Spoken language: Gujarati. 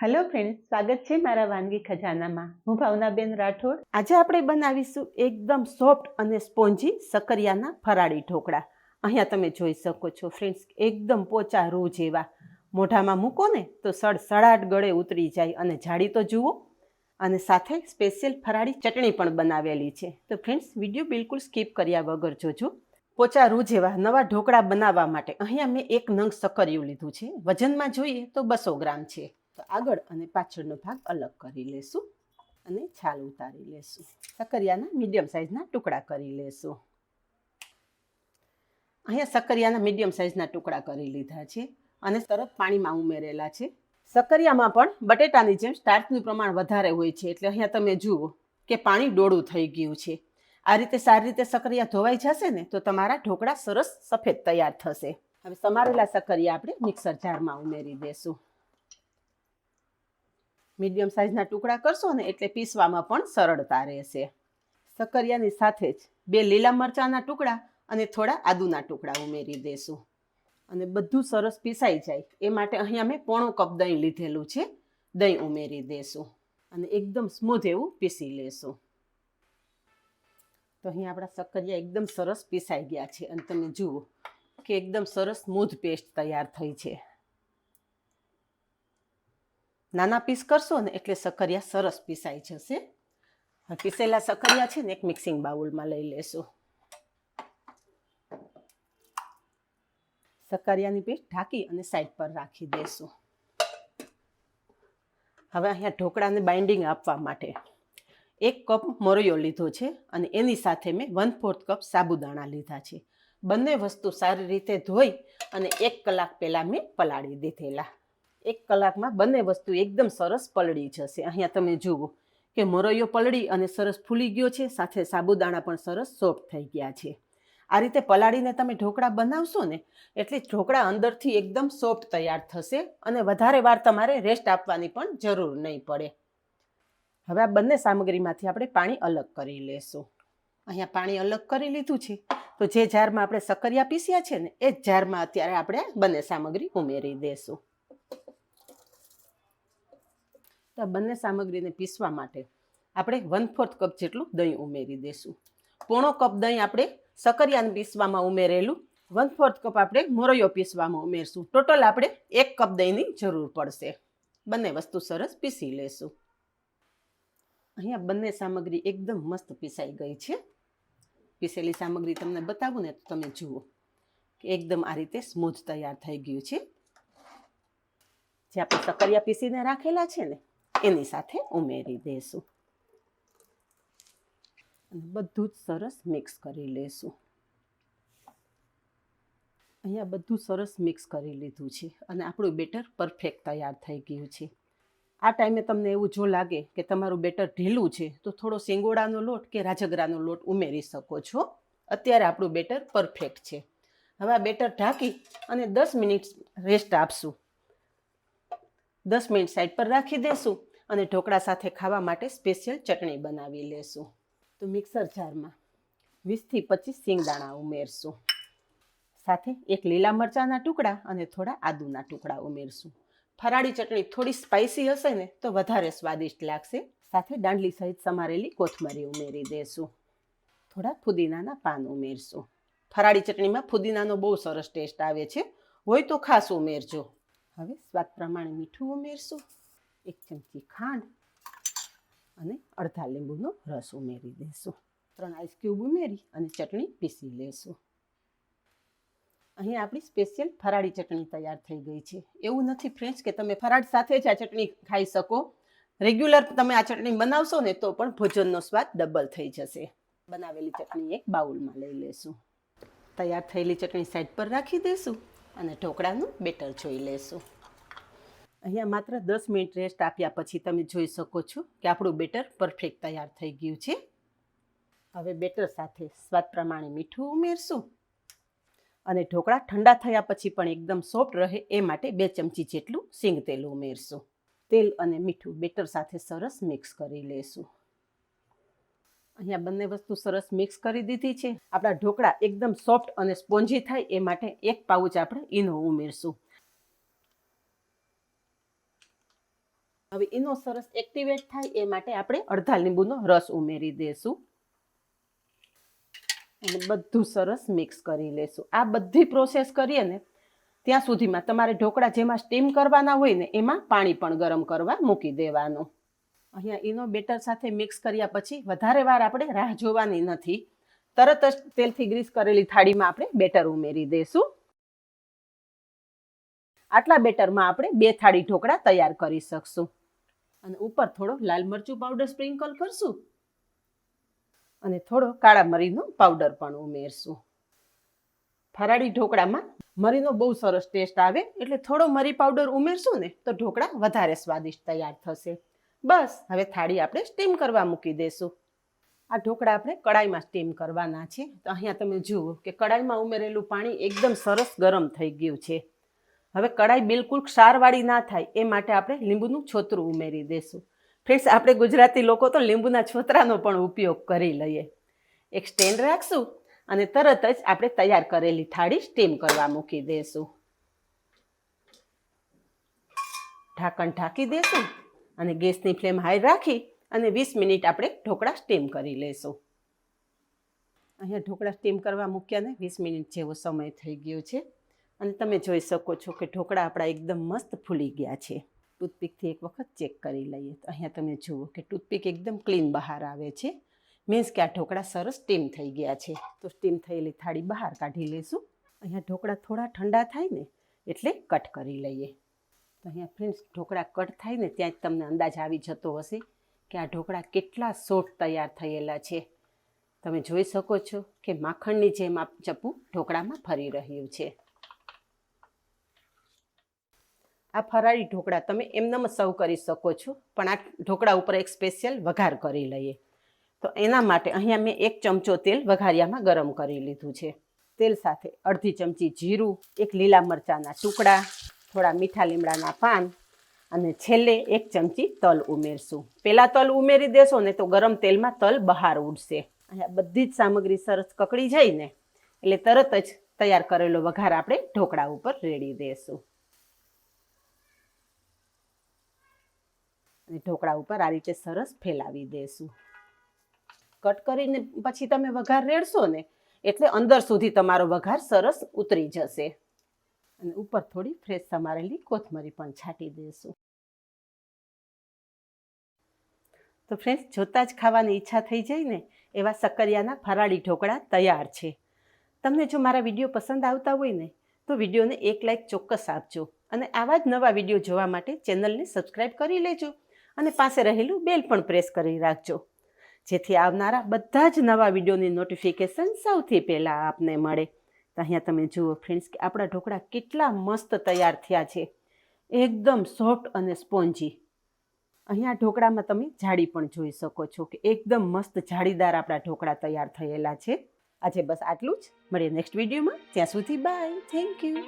હેલો ફ્રેન્ડ્સ, સ્વાગત છે મારા વાનગી ખજાનામાં. હું ભાવનાબેન રાઠોડ. આજે આપણે બનાવીશું એકદમ સોફ્ટ અને સ્પોન્જી સકરિયાના ફરાળી ઢોકળા. અહીંયા તમે જોઈ શકો છો ફ્રેન્ડ્સ, એકદમ પોચા રૂ જેવા. મોઢામાં મૂકો ને તો સડસડાટ ગળે ઉતરી જાય. અને જાડી તો જુઓ, અને સાથે સ્પેશિયલ ફરાળી ચટણી પણ બનાવેલી છે. તો ફ્રેન્ડ્સ, વિડીયો બિલકુલ સ્કીપ કર્યા વગર જોજો. પોચા રૂ જેવા નવા ઢોકળા બનાવવા માટે અહીંયા મેં એક નંગ સકરિયું લીધું છે. વજનમાં જોઈએ તો 200 ગ્રામ છે. તો આગળ અને પાછળનો ભાગ અલગ કરી લેશું અને છાલ ઉતારી લેશું. સકરિયાના મીડિયમ સાઇઝના ટુકડા કરી લેશું. અહીંયા સકરિયાના મીડિયમ સાઇઝના ટુકડા કરી લીધા છે અને તરત પાણીમાં ઉમેરેલા છે. સકરિયામાં પણ બટેટાની જેમ સ્ટાર્ચનું પ્રમાણ વધારે હોય છે, એટલે અહીંયા તમે જુઓ કે પાણી ડોળું થઈ ગયું છે. આ રીતે સારી રીતે સકરિયા ધોવાઈ જશે ને તો તમારા ઢોકળા સરસ સફેદ તૈયાર થશે. હવે સમારેલા સકરિયા આપણે મિક્સર જારમાં ઉમેરી દેશું. મીડિયમ સાઇઝના ટુકડા કરશો ને એટલે પીસવામાં પણ સરળતા રહેશે. સકરિયાની સાથે જ 2 લીલા મરચાંના ટુકડા અને થોડા આદુના ટુકડા ઉમેરી દેશું. અને બધું સરસ પીસાઈ જાય એ માટે અહીંયા મેં 1/4 કપ દહીં લીધેલું છે. દહીં ઉમેરી દેશું અને એકદમ સ્મૂધ એવું પીસી લેશું. તો અહીંયા આપણા સકરિયા એકદમ સરસ પીસાઈ ગયા છે અને તમે જુઓ કે એકદમ સરસ સ્મૂધ પેસ્ટ તૈયાર થઈ છે. નાના પીસ કરશો ને એટલે સકરિયા સરસ પીસાઈ જશે. પીસેલા સકરિયા છે ને એક મિક્સિંગ બાઉલમાં લઈ લેશું. સકરિયાની પેસ્ટ ઢાંકી અને સાઈડ પર રાખી દેશું. હવે અહીંયા ઢોકળાને બાઇન્ડિંગ આપવા માટે 1 કપ મોરૈયો લીધો છે અને એની સાથે મેં 1/4 કપ સાબુદાણા લીધા છે. બંને વસ્તુ સારી રીતે ધોઈ અને 1 કલાક પહેલાં મેં પલાળી દીધેલા. 1 કલાકમાં બંને વસ્તુ એકદમ સરસ પલળી જશે. અહીંયા તમે જુઓ કે મોરૈયો પલળી અને સરસ ફૂલી ગયો છે, સાથે સાબુદાણા પણ સરસ સોફ્ટ થઈ ગયા છે. આ રીતે પલાળીને તમે ઢોકળા બનાવશો ને એટલે ઢોકળા અંદરથી એકદમ સોફ્ટ તૈયાર થશે અને વધારે વાર તમારે રેસ્ટ આપવાની પણ જરૂર નહીં પડે. હવે આ બંને સામગ્રીમાંથી આપણે પાણી અલગ કરી લેશું. અહીંયા પાણી અલગ કરી લીધું છે. તો જે જારમાં આપણે સકરિયા પીસ્યા છે ને એ જ જારમાં અત્યારે આપણે બંને સામગ્રી ઉમેરી દેશું. તો બંને સામગ્રીને પીસવા માટે આપણે 1/4 કપ જેટલું દહીં ઉમેરી દઈશું. 1/4 કપ દહીં આપણે સકરિયાને પીસવામાં ઉમેરેલું, 1/4 કપ આપણે મોરૈયો પીસવામાં ઉમેરશું. ટોટલ આપણે 1 કપ દહીંની જરૂર પડશે. બંને વસ્તુ સરસ પીસી લેશું. અહીંયા બંને સામગ્રી એકદમ મસ્ત પીસાઈ ગઈ છે. પીસેલી સામગ્રી તમને બતાવું ને તો તમે જુઓ કે એકદમ આ રીતે સ્મૂથ તૈયાર થઈ ગયું છે. જે આપણે સકરિયા પીસીને રાખેલા છે ને એની સાથે ઉમેરી દેશું અને બધું જ સરસ મિક્સ કરી લેશું. અહીંયા બધું સરસ મિક્સ કરી લીધું છે અને આપણું બેટર પરફેક્ટ તૈયાર થઈ ગયું છે. આ ટાઈમે તમને એવું જો લાગે કે તમારું બેટર ઢીલું છે તો થોડો સિંગોડાનો લોટ કે રાજગરાનો લોટ ઉમેરી શકો છો. અત્યારે આપણું બેટર પરફેક્ટ છે. હવે આ બેટર ઢાંકી અને 10 મિનિટ રેસ્ટ આપશું. 10 મિનિટ સાઈડ પર રાખી દેશું અને ઢોકળા સાથે ખાવા માટે સ્પેશિયલ ચટણી બનાવી લેશું. તો મિક્સર જારમાં 20 થી 25 સિંગદાણા ઉમેરશું. સાથે 1 લીલા મરચાંના ટુકડા અને થોડા આદુના ટુકડા ઉમેરશું. ફરાળી ચટણી થોડી સ્પાઇસી હશે ને તો વધારે સ્વાદિષ્ટ લાગશે. સાથે દાંડલી સહિત સમારેલી કોથમરી ઉમેરી દેશું. થોડા ફુદીનાના પાન ઉમેરશું. ફરાળી ચટણીમાં ફુદીનાનો બહુ સરસ ટેસ્ટ આવે છે, હોય તો ખાસ ઉમેરજો. હવે સ્વાદ પ્રમાણે મીઠું ઉમેરશું, 1 ચમચી ખાંડ અને અડધા લીંબુનો રસ ઉમેરી દેશું. 3 આઈસ ક્યુબ ઉમેરી અને ચટણી પીસી લેશું. અહીં આપણી સ્પેશિયલ ફરાળી ચટણી તૈયાર થઈ ગઈ છે. એવું નથી ફ્રેન્ડ્સ કે તમે ફરાળ સાથે જ આ ચટણી ખાઈ શકો. રેગ્યુલર તમે આ ચટણી બનાવશો ને તો પણ ભોજનનો સ્વાદ ડબલ થઈ જશે. બનાવેલી ચટણી એક બાઉલમાં લઈ લેશું. તૈયાર થયેલી ચટણી સાઈડ પર રાખી દઈશું અને ઢોકળાનું બેટર જોઈ લેશું. અહીંયા માત્ર 10 મિનિટ રેસ્ટ આપ્યા પછી તમે જોઈ શકો છો કે આપણું બેટર પરફેક્ટ તૈયાર થઈ ગયું છે. હવે બેટર સાથે સ્વાદ પ્રમાણે મીઠું ઉમેરશું અને ઢોકળા ઠંડા થયા પછી પણ એકદમ સોફ્ટ રહે એ માટે 2 ચમચી જેટલું સિંગ તેલ ઉમેરશું. તેલ અને મીઠું બેટર સાથે સરસ મિક્સ કરી લેશું. અહીંયા બંને વસ્તુ સરસ મિક્સ કરી દીધી છે. આપણા ઢોકળા એકદમ સોફ્ટ અને સ્પોન્જી થાય એ માટે 1 પાઉચ આપણે ઈનો ઉમેરશું. હવે એનો સરસ એક્ટિવેટ થાય એ માટે આપણે અડધા લીંબુનો રસ ઉમેરી દઈશું અને બધું સરસ મિક્સ કરી લેશું. આ બધી પ્રોસેસ કરીએ ને ત્યાં સુધીમાં તમારે ઢોકળા જેમાં સ્ટીમ કરવાના હોય ને એમાં પાણી પણ ગરમ કરવા મૂકી દેવાનું. અહીંયા એનો બેટર સાથે મિક્સ કર્યા પછી વધારે વાર આપણે રાહ જોવાની નથી. તરત જ તેલથી ગ્રીસ કરેલી થાળીમાં આપણે બેટર ઉમેરી દઈશું. આટલા બેટરમાં આપણે 2 થાળી ઢોકળા તૈયાર કરી શકશું. અને ઉપર થોડો લાલ મરચું પાવડર સ્પ્રિંકલ કરશું અને થોડો કાળા મરીનો પાવડર પણ ઉમેરશું. ફરાળી ઢોકળામાં મરીનો બહુ સરસ ટેસ્ટ આવે એટલે થોડો મરી પાવડર ઉમેરશું ને તો ઢોકળા વધારે સ્વાદિષ્ટ તૈયાર થશે. બસ હવે થાળી આપણે સ્ટીમ કરવા મૂકી દઈશું. આ ઢોકળા આપણે કડાઈમાં સ્ટીમ કરવાના છે. તો અહીંયા તમે જુઓ કે કડાઈમાં ઉમેરેલું પાણી એકદમ સરસ ગરમ થઈ ગયું છે. હવે કડાઈ બિલકુલ ક્ષારવાળી ના થાય એ માટે આપણે લીંબુનું છોતરું ઉમેરી દઈશું. ફ્રેન્ડ્સ, આપણે ગુજરાતી લોકો તો લીંબુના છોતરાનો પણ ઉપયોગ કરી લઈએ. એક સ્ટેન્ડ રાખશું અને તરત જ આપણે તૈયાર કરેલી થાળી સ્ટીમ કરવા મૂકી દઈશું. ઢાંકણ ઢાંકી દઈશું અને ગેસની ફ્લેમ હાઈ રાખી અને 20 મિનિટ આપણે ઢોકળા સ્ટીમ કરી લઈશું. અહીંયા ઢોકળા સ્ટીમ કરવા મૂક્યાને 20 મિનિટ જેવો સમય થઈ ગયો છે અને તમે જોઈ શકો છો કે ઢોકળા આપણા એકદમ મસ્ત ફૂલી ગયા છે. ટૂથપીકથી એક વખત ચેક કરી લઈએ તો અહીંયા તમે જુઓ કે ટૂથપીક એકદમ ક્લીન બહાર આવે છે. મીન્સ કે આ ઢોકળા સરસ સ્ટીમ થઈ ગયા છે. તો સ્ટીમ થયેલી થાળી બહાર કાઢી લઈશું. અહીંયા ઢોકળા થોડા ઠંડા થાય ને એટલે કટ કરી લઈએ. તો અહીંયા ફ્રેન્ડ્સ, ઢોકળા કટ થાય ને ત્યાં જ તમને અંદાજ આવી જતો હશે કે આ ઢોકળા કેટલા સોફ્ટ તૈયાર થયેલા છે. તમે જોઈ શકો છો કે માખણની જેમ આ ચપ્પુ ઢોકળામાં ફરી રહ્યું છે. આ ફરાળી ઢોકળા તમે એમનેમ સર્વ કરી શકો છો, પણ આ ઢોકળા ઉપર એક સ્પેશિયલ વઘાર કરી લઈએ. તો એના માટે અહીંયા મેં 1 ચમચો તેલ વઘારિયામાં ગરમ કરી લીધું છે. તેલ સાથે અડધી ચમચી જીરું, 1 લીલા મરચાંના ટુકડા, થોડા મીઠા લીમડાના પાન અને છેલ્લે 1 ચમચી તલ ઉમેરશું. પહેલાં તલ ઉમેરી દેશો ને તો ગરમ તેલમાં તલ બહાર ઉડશે. અહીંયા બધી જ સામગ્રી સરસ કકડી જાય ને એટલે તરત જ તૈયાર કરેલો વઘાર આપણે ઢોકળા ઉપર રેડી દઈશું. અને ઢોકળા ઉપર આ રીતે સરસ ફેલાવી દઈશું. કટ કરીને પછી તમે વઘાર રેડશો ને એટલે અંદર સુધી તમારો વઘાર સરસ ઉતરી જશે. અને ઉપર થોડી ફ્રેશ સમારેલી કોથમરી પણ છાંટી દઈશું. તો ફ્રેન્ડ્સ, જોતા જ ખાવાની ઈચ્છા થઈ જાય ને એવા શક્કરિયાના ફરાળી ઢોકળા તૈયાર છે. તમને જો મારા વિડીયો પસંદ આવતા હોય ને તો વિડીયોને 1 લાઇક ચોક્કસ આપજો અને આવા જ નવા વિડીયો જોવા માટે ચેનલને સબસ્ક્રાઈબ કરી લેજો અને પાસે રહેલું બેલ પણ પ્રેસ કરી રાખજો, જેથી આવનારા બધા જ નવા વિડીયોની નોટિફિકેશન સૌથી પહેલાં આપને મળે. તો અહીંયા તમે જુઓ ફ્રેન્ડ્સ કે આપણા ઢોકળા કેટલા મસ્ત તૈયાર થયા છે. એકદમ સોફ્ટ અને સ્પોન્જી. અહીંયા ઢોકળામાં તમે જાળી પણ જોઈ શકો છો કે એકદમ મસ્ત જાળીદાર આપણા ઢોકળા તૈયાર થયેલા છે. આજે બસ આટલું જ. મળીએ નેક્સ્ટ વિડીયોમાં. ત્યાં સુધી બાય. Thank you.